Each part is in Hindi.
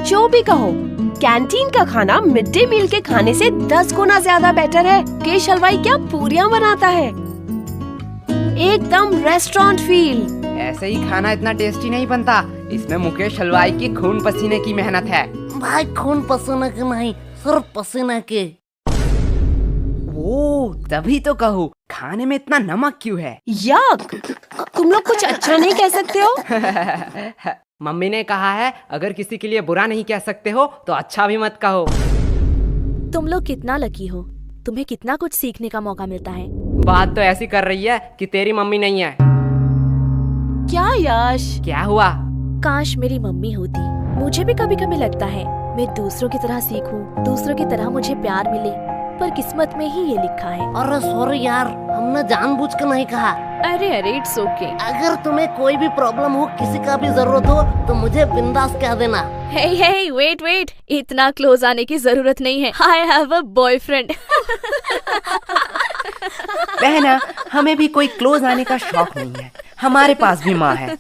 जो भी कहो, कैंटीन का खाना मिड डे मील के खाने से 10 गुना ज्यादा बेटर है। मुकेश हलवाई क्या पूरियां बनाता है, एकदम रेस्टोरेंट फील। ऐसे ही खाना इतना टेस्टी नहीं बनता, इसमें मुकेश हलवाई की खून पसीने की मेहनत है। भाई खून पसीने के नहीं, सिर्फ पसीने के। ओ, तभी तो कहूँ खाने में इतना नमक क्यों है। यक, तुम लोग कुछ अच्छा नहीं कह सकते हो? मम्मी ने कहा है अगर किसी के लिए बुरा नहीं कह सकते हो तो अच्छा भी मत कहो। तुम लोग कितना लकी हो, तुम्हें कितना कुछ सीखने का मौका मिलता है। बात तो ऐसी कर रही है कि तेरी मम्मी नहीं है। क्या यश? क्या हुआ? काश मेरी मम्मी होती। मुझे भी कभी कभी लगता है मैं दूसरों की तरह सीखूं, दूसरों की तरह मुझे प्यार मिले, पर किस्मत में ही ये लिखा है। अरे सॉरी यार, हमने जानबूझ कर नहीं कहा। अरे इट्स ओके। अगर तुम्हें कोई भी प्रॉब्लम हो, किसी का भी जरूरत हो तो मुझे बिंदास कह देना। हे वेट, इतना क्लोज आने की जरूरत नहीं है। I have a boyfriend. बहना, हमें भी कोई क्लोज आने का शौक नहीं है, हमारे पास भी माँ है।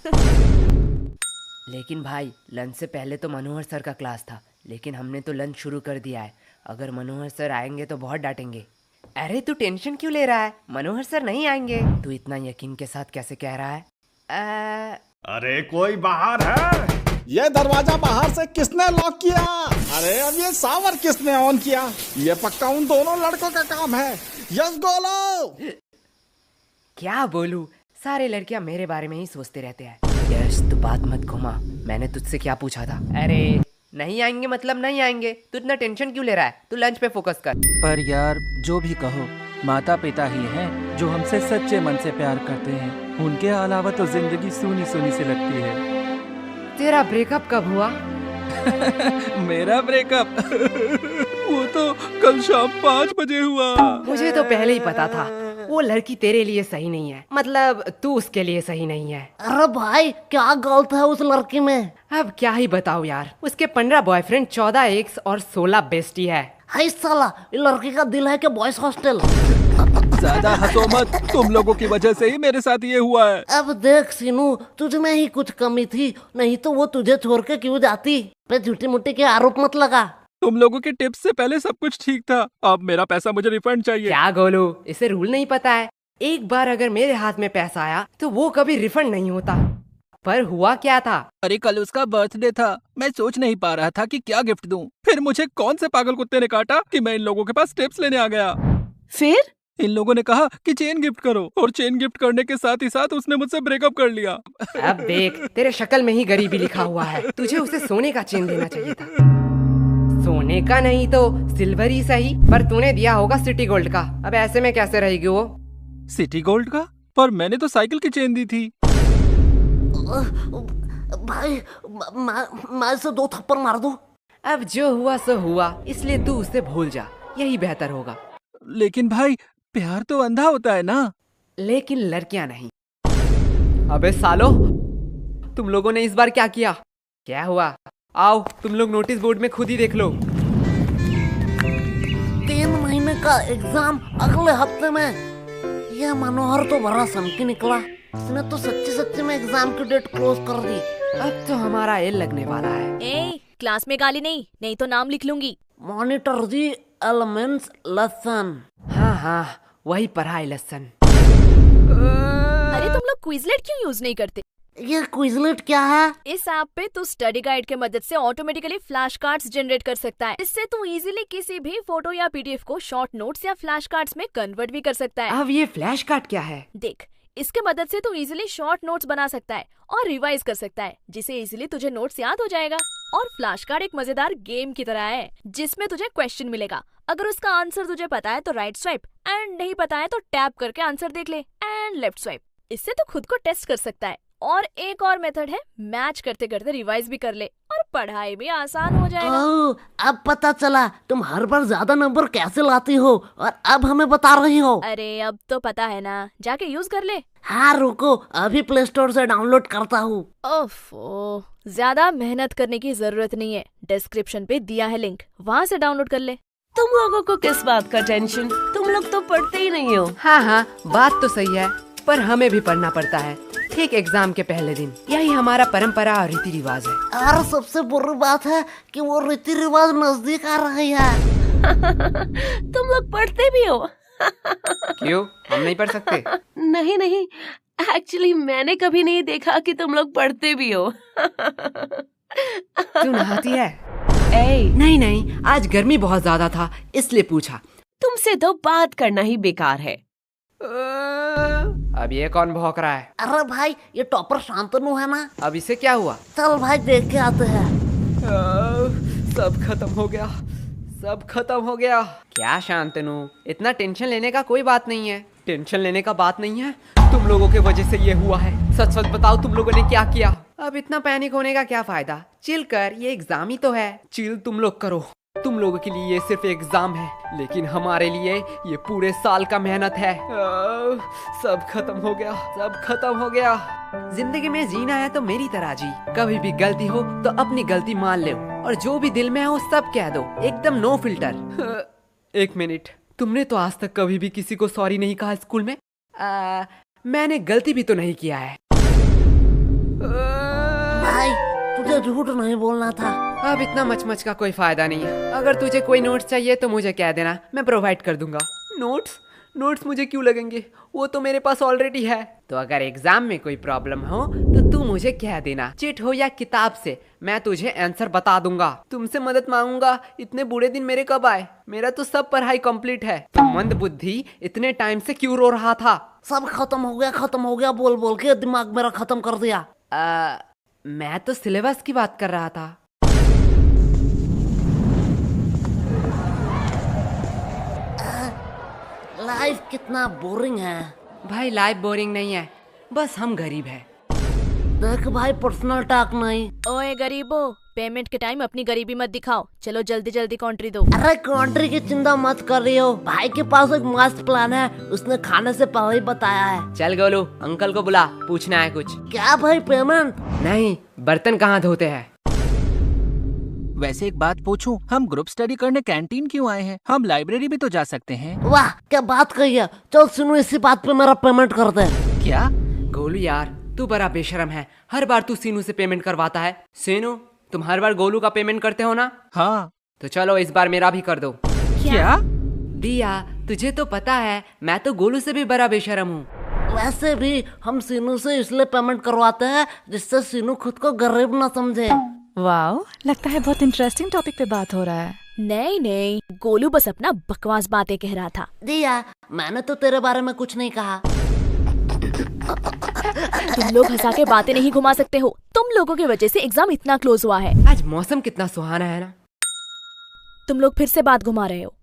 लेकिन भाई, लंच से पहले तो मनोहर सर का क्लास था, लेकिन हमने तो लंच शुरू कर दिया है। अगर मनोहर सर आएंगे तो बहुत डांटेंगे। अरे तू टेंशन क्यों ले रहा है, मनोहर सर नहीं आएंगे। तू इतना यकीन के साथ कैसे कह रहा है? अरे कोई बाहर है? ये दरवाजा बाहर से किसने लॉक किया? अरे अब ये सावर किसने ऑन किया? ये पक्का उन दोनों लड़कों का काम है। यस बोलो। क्या बोलूं, सारे लड़कियां मेरे बारे में ही सोचते रहते हैं। यस तू बात मत घुमा, मैंने तुझसे क्या पूछा था? अरे नहीं आएंगे मतलब नहीं आएंगे, तू इतना टेंशन क्यों ले रहा है? तू लंच पे फोकस कर। पर यार जो भी कहो, माता पिता ही हैं जो हमसे सच्चे मन से प्यार करते हैं। उनके अलावा तो जिंदगी सूनी सूनी सी लगती है। तेरा ब्रेकअप कब हुआ? मेरा ब्रेकअप वो तो कल शाम 5 बजे हुआ। मुझे तो पहले ही पता था वो लड़की तेरे लिए सही नहीं है, मतलब तू उसके लिए सही नहीं है। अरे भाई क्या गलत है उस लड़की में? अब क्या ही बताओ यार, उसके 15 बॉयफ्रेंड, 14 एक्स और 16 बेस्टी है। हाय साला, ये लड़की का दिल है कि बॉयज हॉस्टल। ज्यादा हंसो मत, तुम लोगों की वजह से ही मेरे साथ ये हुआ है। अब देख सीनू, तुझ में ही कुछ कमी थी, नहीं तो वो तुझे छोड़ के क्यों जाती? पे झूठी मुट्ठी के आरोप मत लगा। तुम लोगों के टिप्स से पहले सब कुछ ठीक था, अब मेरा पैसा मुझे रिफंड चाहिए। क्या गोलू, इसे रूल नहीं पता है? एक बार अगर मेरे हाथ में पैसा आया तो वो कभी रिफंड नहीं होता। पर हुआ क्या था? अरे कल उसका बर्थडे था, मैं सोच नहीं पा रहा था कि क्या गिफ्ट दूं। फिर मुझे कौन से पागल कुत्ते ने काटा कि मैं इन लोगों के पास टिप्स लेने आ गया। फिर इन लोगों ने कहा कि चेन गिफ्ट करो, और चेन गिफ्ट करने के साथ ही साथ उसने मुझसे ब्रेकअप कर लिया। अब देख, तेरे शक्ल में ही गरीबी लिखा हुआ है। तुझे उसे सोने का चेन देना चाहिए था। सोने का नहीं तो सिल्वर ही सही, पर तूने दिया होगा सिटी गोल्ड का। अब ऐसे में कैसे रहेगी वो? सिटी गोल्ड का? पर मैंने तो साइकिल की चेन दी थी। भाई मैं इसे 2 थप्पड़ मार दूं? अब जो हुआ सो हुआ, इसलिए तू उसे भूल जा, यही बेहतर होगा। लेकिन भाई प्यार तो अंधा होता है ना। लेकिन लड़कियां नहीं। अबे सालो, तुम लोगों ने इस बार क्या किया? क्या हुआ? आओ तुम लोग नोटिस बोर्ड में खुद ही देख लो। 3 महीने का एग्जाम अगले हफ्ते में। यह मनोहर तो बड़ा सनकी निकला, इसने तो सच्ची में एग्जाम की डेट क्लोज कर दी। अब तो हमारा एल लगने वाला है। ए, क्लास में गाली नहीं तो नाम लिख लूंगी। Monitor the elements lesson. हाँ, वही पढ़ाई लेसन। अरे तुम लोग क्विजलेट क्यों यूज नहीं करते? ये क्विजलेट क्या है? इस ऐप पे तू स्टडी गाइड के मदद से ऑटोमेटिकली फ्लैश कार्ड्स जनरेट कर सकता है। इससे तू इजीली किसी भी फोटो या पीडीएफ को शॉर्ट नोट्स या फ्लैश कार्ड्स में कन्वर्ट भी कर सकता है। अब ये फ्लैश कार्ड क्या है? देख, इसके मदद से तू इजीली शॉर्ट नोट्स बना सकता है और रिवाइज कर सकता है, जिससे इजीली तुझे नोट्स याद हो जाएगा। और फ्लैश कार्ड एक मजेदार गेम की तरह है, जिसमें तुझे क्वेश्चन मिलेगा। अगर उसका आंसर तुझे पता है तो राइट स्वाइप, एंड नहीं पता है तो टैप करके आंसर देख ले, एंड लेफ्ट स्वाइप। इससे तू खुद को टेस्ट कर सकता है। और एक और मेथड है, मैच करते करते रिवाइज भी कर ले और पढ़ाई भी आसान हो जाएगा। ओह, अब पता चला तुम हर बार ज्यादा नंबर कैसे लाती हो, और अब हमें बता रही हो। अरे अब तो पता है ना, जाके यूज कर ले। हाँ रुको, अभी प्ले स्टोर से डाउनलोड करता हूँ। ओफो, ज्यादा मेहनत करने की जरूरत नहीं है, डिस्क्रिप्शन पे दिया है लिंक, वहाँ से डाउनलोड कर ले। तुम लोगों को किस बात का टेंशन? तुम लोग तो पढ़ते ही नहीं हो। हाँ, बात तो सही है, पर हमें भी पढ़ना पड़ता है। ठीक एग्जाम के पहले दिन। यही हमारा परंपरा और रीति रिवाज है। और सबसे बुरी बात है कि वो रीति रिवाज नजदीक आ रही है। तुम लोग पढ़ते भी हो? क्यों, हम नहीं पढ़ सकते? नहीं नहीं, एक्चुअली मैंने कभी नहीं देखा कि तुम लोग पढ़ते भी हो। तू नहाती है? ए, नहीं नहीं, आज गर्मी बहुत ज्यादा था इसलिए पूछा। तुमसे तो बात करना ही बेकार है। अब ये कौन भौंक रहा है? अरे भाई, ये टॉपर शांतनु है ना। अब इसे क्या हुआ? चल भाई देख के आते हैं। सब खत्म हो गया, सब खत्म हो गया। क्या शांतनु, इतना टेंशन लेने का कोई बात नहीं है। टेंशन लेने का बात नहीं है, तुम लोगों के वजह से ये हुआ है। सच सच बताओ, तुम लोगों ने क्या किया? अब इतना पैनिक होने का क्या फायदा? चिल कर, ये एग्जाम ही तो है। चिल तुम लोग करो। तुम लोगों के लिए ये सिर्फ एग्जाम है, लेकिन हमारे लिए ये पूरे साल का मेहनत है। सब खत्म हो गया, सब खत्म हो गया। जिंदगी में जीना है तो मेरी तरह जी। कभी भी गलती हो तो अपनी गलती मान लो, और जो भी दिल में हो सब कह दो, एकदम नो फिल्टर। एक मिनट, तुमने तो आज तक कभी भी किसी को सॉरी नहीं कहा स्कूल में? मैंने गलती भी तो नहीं किया है। भाई तुझे झूठ नहीं बोलना था। अब इतना मचमच का कोई फायदा नहीं है। अगर तुझे कोई नोट्स चाहिए तो मुझे कह देना, मैं प्रोवाइड कर दूंगा। नोट्स मुझे क्यों लगेंगे? वो तो मेरे पास ऑलरेडी है। तो अगर एग्जाम में कोई प्रॉब्लम हो तो तू मुझे कह देना, चिट हो या किताब से, मैं तुझे आंसर बता दूंगा। तुमसे मदद मांगूंगा। इतने बुरे दिन मेरे कब आए? मेरा तो सब पढ़ाई कंप्लीट है। तो मंद बुद्धि इतने टाइम से क्यों रो रहा था? सब खत्म हो गया बोल बोल के दिमाग मेरा खत्म कर दिया। मैं तो सिलेबस की बात कर रहा था। लाइफ कितना बोरिंग है। भाई लाइफ बोरिंग नहीं है, बस हम गरीब हैं। देख भाई, पर्सनल टॉक नहीं। ओए गरीबो, पेमेंट के टाइम अपनी गरीबी मत दिखाओ। चलो जल्दी जल्दी कॉन्ट्री दो। अरे कंट्री की चिंता मत कर रही हो। भाई के पास एक मस्त प्लान है, उसने खाने से पहले ही बताया है। चल गोलू, अंकल को बुला, पूछना है कुछ। क्या भाई, पेमेंट? नहीं, बर्तन कहाँ धोते हैं? वैसे एक बात पूछूं, हम ग्रुप स्टडी करने कैंटीन क्यों आए हैं? हम लाइब्रेरी भी तो जा सकते हैं। वाह क्या बात कही है। चल सुनो, इसी बात पे मेरा पेमेंट कर दे। क्या? गोलू यार, तू बड़ा बेशरम है। हर बार तू सीनू से पेमेंट करवाता है। सीनू, तुम हर बार गोलू का पेमेंट करते हो ना? हाँ। तो चलो इस बार मेरा भी कर दो। क्या? दिया, तुझे तो पता है मैं तो गोलू से भी बड़ा बेशरम हूँ। वैसे भी हम सीनू से इसलिए पेमेंट करवाते हैं जिससे सीनू खुद को गरीब न समझे। वाओ, लगता है बहुत इंटरेस्टिंग टॉपिक पे बात हो रहा है। नहीं, गोलू बस अपना बकवास बातें कह रहा था। दिया, मैंने तो तेरे बारे में कुछ नहीं कहा। तुम लोग हंसा के बातें नहीं घुमा सकते हो। तुम लोगों की वजह से एग्जाम इतना क्लोज हुआ है। आज मौसम कितना सुहाना है ना। तुम लोग फिर से बात घुमा रहे हो।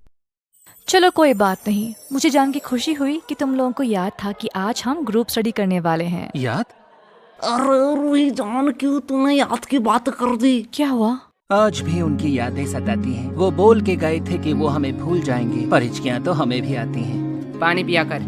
चलो कोई बात नहीं, मुझे जान के खुशी हुई कि तुम लोगों को याद था कि आज हम ग्रुप स्टडी करने वाले हैं। याद? अरे रूही जान, क्यों तूने याद की बात कर दी? क्या हुआ? आज भी उनकी यादें सताती हैं। वो बोल के गए थे कि वो हमें भूल जाएंगे, पर हिचकियां तो हमें भी आती हैं। पानी पिया कर।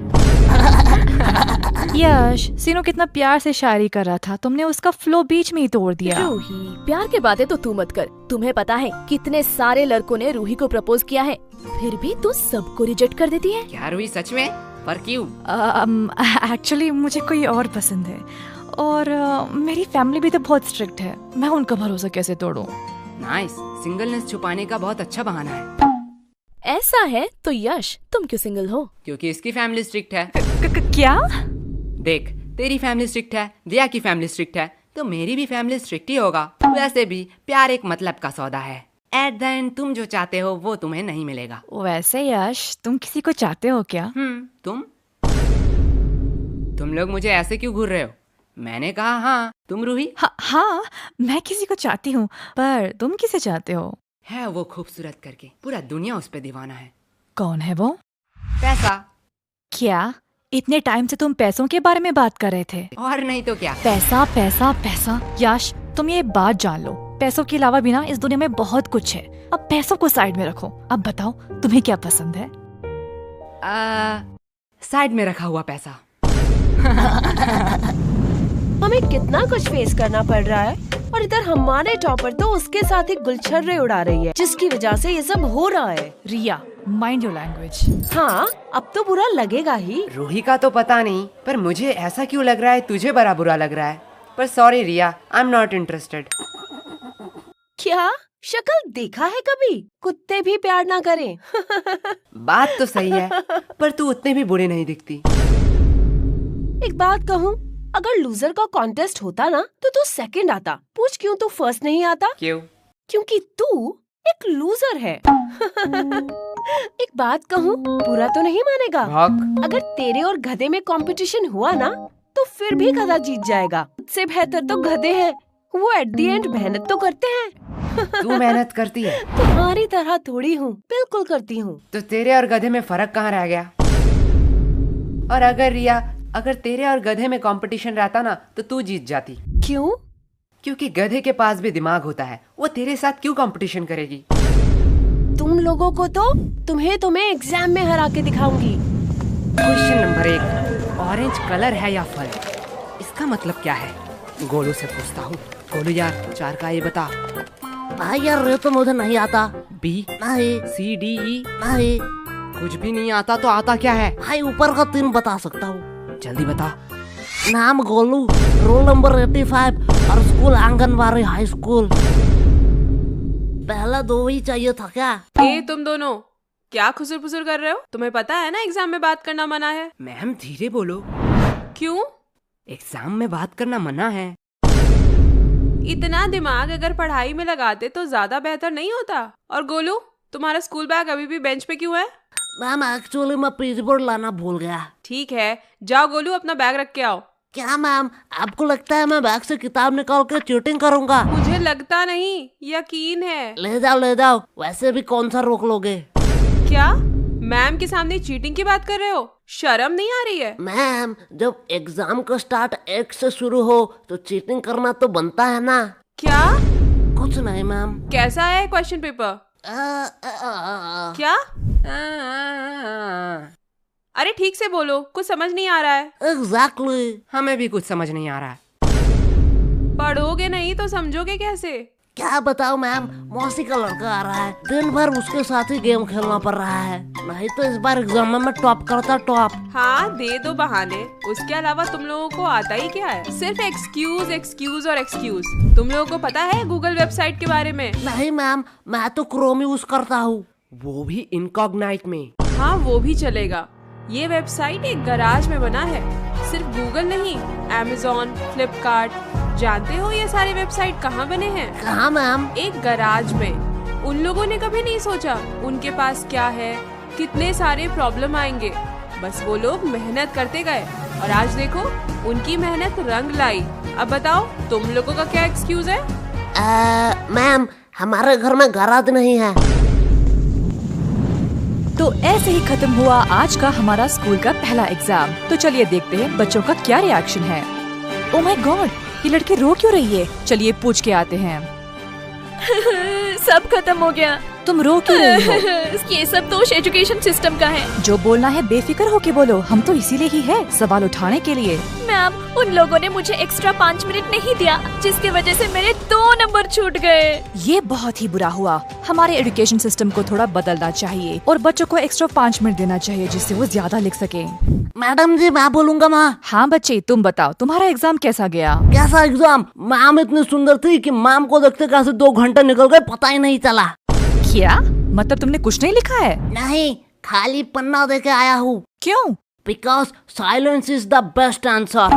यश, सीनू कितना प्यार से शायरी कर रहा था, तुमने उसका फ्लो बीच में ही तोड़ दिया। रूही, प्यार के बातें तो तू मत कर। तुम्हें पता है कितने सारे लड़कों ने रूही को प्रपोज किया है, फिर भी तू सबको रिजेक्ट कर देती है। क्या रूही, सच में? पर क्यों? एक्चुअली मुझे कोई और पसंद है, और मेरी फैमिली भी तो बहुत स्ट्रिक्ट है। मैं उनका भरोसा कैसे तोड़ूं? नाइस, सिंगलनेस छुपाने का बहुत अच्छा बहाना है। ऐसा है तो यश, तुम क्यों सिंगल हो? क्योंकि इसकी फैमिली स्ट्रिक्ट है। क्या? देख, तेरी फैमिली स्ट्रिक्ट है, दिया की फैमिली स्ट्रिक्ट है, तो मेरी भी फैमिली स्ट्रिक्ट ही होगा। वैसे भी प्यार एक मतलब का सौदा है। एट द एंड तुम जो चाहते हो वो तुम्हें नहीं मिलेगा। वैसे यश, तुम किसी को चाहते हो क्या? तुम लोग मुझे ऐसे क्यों घूर रहे हो? मैंने कहा हाँ। तुम रूही? हाँ, मैं किसी को चाहती हूँ, पर तुम किसे चाहते हो? है वो खूबसूरत करके, पूरा दुनिया उस पे दीवाना है। कौन है वो? पैसा। क्या इतने टाइम से तुम पैसों के बारे में बात कर रहे थे? और नहीं तो क्या। पैसा पैसा पैसा। यश, तुम ये बात जान लो, पैसों के अलावा भी ना इस दुनिया में बहुत कुछ है। अब पैसों को साइड में रखो। अब बताओ तुम्हें क्या पसंद है? साइड में रखा हुआ पैसा। हमें कितना कुछ फेस करना पड़ रहा है, और इधर हमारे टॉपर तो उसके साथ ही गुलछर्रे उड़ा रही है, जिसकी वजह से ये सब हो रहा है। रिया, माइंड योर लैंग्वेज। हाँ, अब तो बुरा लगेगा ही। रूही का तो पता नहीं, पर मुझे ऐसा क्यों लग रहा है तुझे बड़ा बुरा लग रहा है। पर sorry Riya, I am not interested. क्या शक्ल देखा है कभी? कुत्ते भी प्यार ना करें। बात तो सही है, पर तू उतने भी बुरे नहीं दिखती। एक बात कहूँ, अगर लूजर का कॉन्टेस्ट होता ना तो तू सेकंड आता। पूछ क्यों तू फर्स्ट नहीं आता? क्यों? क्योंकि तू एक लूजर है। एक बात कहूँ, बुरा तो नहीं मानेगा? भौंक। अगर तेरे और गधे में कंपटीशन हुआ ना तो फिर भी गधा जीत जाएगा। उससे बेहतर तो गधे हैं, वो एट द एंड मेहनत तो करते हैं। तू मेहनत करती है? तुम्हारी तरह थोड़ी हूँ, बिल्कुल करती हूँ। तो तेरे और गधे में फर्क कहाँ रह गया? और अगर रिया, अगर तेरे और गधे में कंपटीशन रहता ना तो तू जीत जाती। क्यों? क्योंकि गधे के पास भी दिमाग होता है, वो तेरे साथ क्यों कंपटीशन करेगी? तुम लोगों को तो तुम्हें एग्जाम में हरा के दिखाऊंगी। क्वेश्चन नंबर 1, ऑरेंज कलर है या फल? इसका मतलब क्या है? गोलू से पूछता हूँ। गोलू यार, 4 का ये बता। भाई यार ये तो मुझे नहीं आता। बी, नहीं। सी, डी, ई? नहीं कुछ भी नहीं आता तो आता क्या है? भाई, ऊपर का 3 बता सकता हूँ। जल्दी बता। नाम गोलू, रोल नंबर 85 और स्कूल आंगनबाड़ी हाई स्कूल। पहला 2 ही चाहिए था क्या? ए तुम दोनों क्या खुसुर फुसुर कर रहे हो? तुम्हें पता है ना एग्जाम में बात करना मना है। मैम धीरे बोलो। क्यों? एग्जाम में बात करना मना है। इतना दिमाग अगर पढ़ाई में लगाते तो ज्यादा बेहतर नहीं होता। और गोलू, तुम्हारा स्कूल बैग अभी भी बेंच पे क्यों है? मैम एक्चुअली मैं पेज बोर्ड लाना भूल गया। ठीक है, जाओ गोलू अपना बैग रख के आओ। क्या मैम, आपको लगता है मैं बैग से किताब निकाल के चीटिंग करूंगा? मुझे लगता नहीं, यकीन है। ले जाओ, वैसे भी कौन सा रोक लोगे? क्या मैम के सामने चीटिंग की बात कर रहे हो? शर्म नहीं आ रही है? मैम, जब एग्जाम का स्टार्ट 1 से शुरू हो तो चीटिंग करना तो बनता है ना। क्या? कुछ नहीं मैम। कैसा है क्वेश्चन पेपर? क्या? अरे ठीक से बोलो, कुछ समझ नहीं आ रहा है। एग्जैक्टली। हमें भी कुछ समझ नहीं आ रहा है। पढ़ोगे नहीं तो समझोगे कैसे? क्या बताओ मैम, मौसी का लड़का आ रहा है, दिन भर उसके साथ ही गेम खेलना पड़ रहा है। नहीं तो इस बार एग्जाम में मैं टॉप करता टॉप। हाँ दे दो बहाने, उसके अलावा तुम लोगों को आता ही क्या है? सिर्फ एक्सक्यूज एक्सक्यूज और एक्सक्यूज। तुम लोगों को पता है गूगल वेबसाइट के बारे में? नहीं मैम, मैं तो क्रोम यूज करता हूँ। वो भी इनकॉग्नाइट में। हाँ वो भी चलेगा। ये वेबसाइट एक गराज में बना है। सिर्फ गूगल नहीं, Amazon, फ्लिपकार्ट, जानते हो ये सारे वेबसाइट कहाँ बने हैं? कहाँ मैम? एक गराज में। उन लोगों ने कभी नहीं सोचा उनके पास क्या है, कितने सारे प्रॉब्लम आएंगे। बस वो लोग मेहनत करते गए और आज देखो उनकी मेहनत रंग लाई। अब बताओ तुम लोगों का क्या एक्सक्यूज है? मैम, हमारे घर में गराज नहीं है। तो ऐसे ही खत्म हुआ आज का हमारा स्कूल का पहला एग्जाम। तो चलिए देखते हैं बच्चों का क्या रिएक्शन है। ओह माय गॉड, ये लड़की रो क्यों रही है? चलिए पूछ के आते हैं। सब खत्म हो गया। तुम रो क्यों रही हो? ये सब दोष एजुकेशन सिस्टम का है। जो बोलना है बेफिक्र होके बोलो, हम तो इसीलिए ही है, सवाल उठाने के लिए। मैम, उन लोगों ने मुझे एक्स्ट्रा 5 मिनट नहीं दिया, जिसकी वजह से मेरे 2 नंबर छूट गए। ये बहुत ही बुरा हुआ। हमारे एजुकेशन सिस्टम को थोड़ा बदलना चाहिए और बच्चों को एक्स्ट्रा 5 मिनट देना चाहिए, जिससे वो ज्यादा लिख सके। मैडम जी, मैं बोलूंगा माँ। हाँ बच्चे, तुम बताओ तुम्हारा एग्जाम कैसा गया? कैसा एग्जाम? मैम इतनी सुंदर थी कि मैम को देखते कैसे 2 घंटे निकल गए पता ही नहीं चला। क्या मतलब तुमने कुछ नहीं लिखा है? नहीं, खाली पन्ना दे के आया हूँ। क्यों? Because silence is the best answer.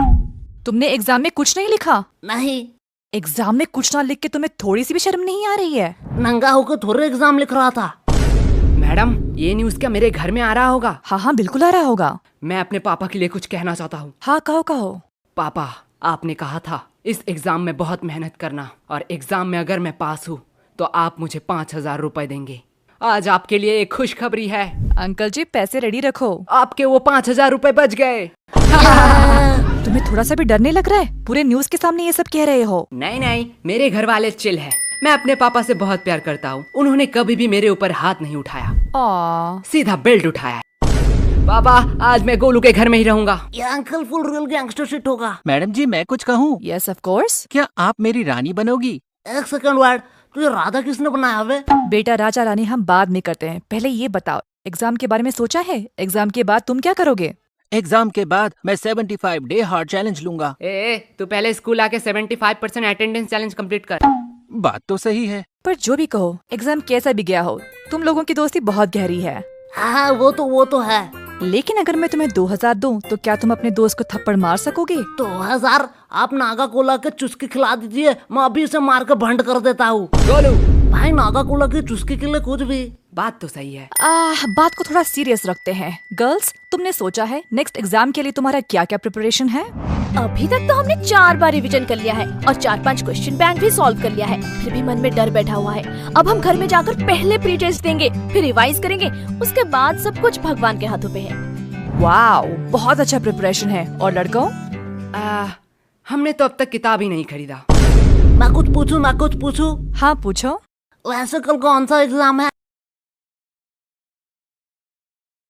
तुमने एग्जाम में कुछ नहीं लिखा? नहीं। एग्जाम में कुछ ना लिख के तुम्हें थोड़ी सी भी शर्म नहीं आ रही है? नंगा होकर थोड़े एग्जाम लिख रहा था। मैडम, ये न्यूज़ क्या मेरे घर में आ रहा होगा? हाँ हाँ बिल्कुल आ रहा होगा। मैं अपने पापा के लिए कुछ कहना चाहता हूँ। हाँ कहो कहो। पापा, आपने कहा था इस एग्जाम में बहुत मेहनत करना और एग्जाम में अगर मैं पास हूँ तो आप मुझे 5,000 रुपए देंगे। आज आपके लिए एक खुशखबरी है। अंकल जी पैसे रेडी रखो। आपके वो 5,000 रुपए बच गए। तुम्हें थोड़ा सा भी डर नहीं लग रहा है? पूरे न्यूज़ के सामने ये सब कह रहे हो। नहीं नहीं, मेरे घर वाले चिल है। मैं अपने पापा से बहुत प्यार करता हूँ। उन्होंने कभी भी मेरे ऊपर हाथ नहीं उठाया, सीधा बेल्ट उठाया। पापा, आज मैं गोलू के घर में ही रहूंगा। ये uncle full real gangster shit होगा। मैडम जी, मैं कुछ कहूँ? Yes of course. क्या आप मेरी रानी बनोगी? एक सेकंड वर्ड, तुझे राधा किसने बनाया? वे बेटा, राजा रानी हम बाद में करते हैं, पहले ये बताओ एग्जाम के बारे में सोचा है? एग्जाम के बाद तुम क्या करोगे? एग्जाम के बाद मैं 75 डे हार्ड चैलेंज लूंगा। तू पहले स्कूल आके 75% अटेंडेंस चैलेंज कंप्लीट कर। बात तो सही है। पर जो भी कहो, एग्जाम कैसा भी गया हो, तुम लोगों की दोस्ती बहुत गहरी है। हाँ वो तो है। लेकिन अगर मैं तुम्हें 2000 दूं, तो क्या तुम अपने दोस्त को थप्पड़ मार सकोगे? 2000? आप नागा कोला के चुस्की खिला दीजिए, मैं अभी इसे मार के भंड कर देता हूँ। गोलू, भाई नागा कोला की चुस्की के लिए कुछ भी। बात तो सही है। बात को थोड़ा सीरियस रखते हैं। गर्ल्स, तुमने सोचा है नेक्स्ट एग्जाम के लिए तुम्हारा क्या क्या प्रिपरेशन है? अभी तक तो हमने 4 बार रिवीजन कर लिया है और 4-5 क्वेश्चन बैंक भी सॉल्व कर लिया है। फिर भी मन में डर बैठा हुआ है। अब हम घर में जाकर पहले प्री टेस्ट देंगे, फिर रिवाइज करेंगे, उसके बाद सब कुछ भगवान के हाथों पे है। वाओ, बहुत अच्छा प्रिपरेशन है। और लड़कों? हमने तो अब तक किताब ही नहीं खरीदा। मैं कुछ पूछूं? हाँ पूछो। वैसे कल कौन सा एग्जाम है?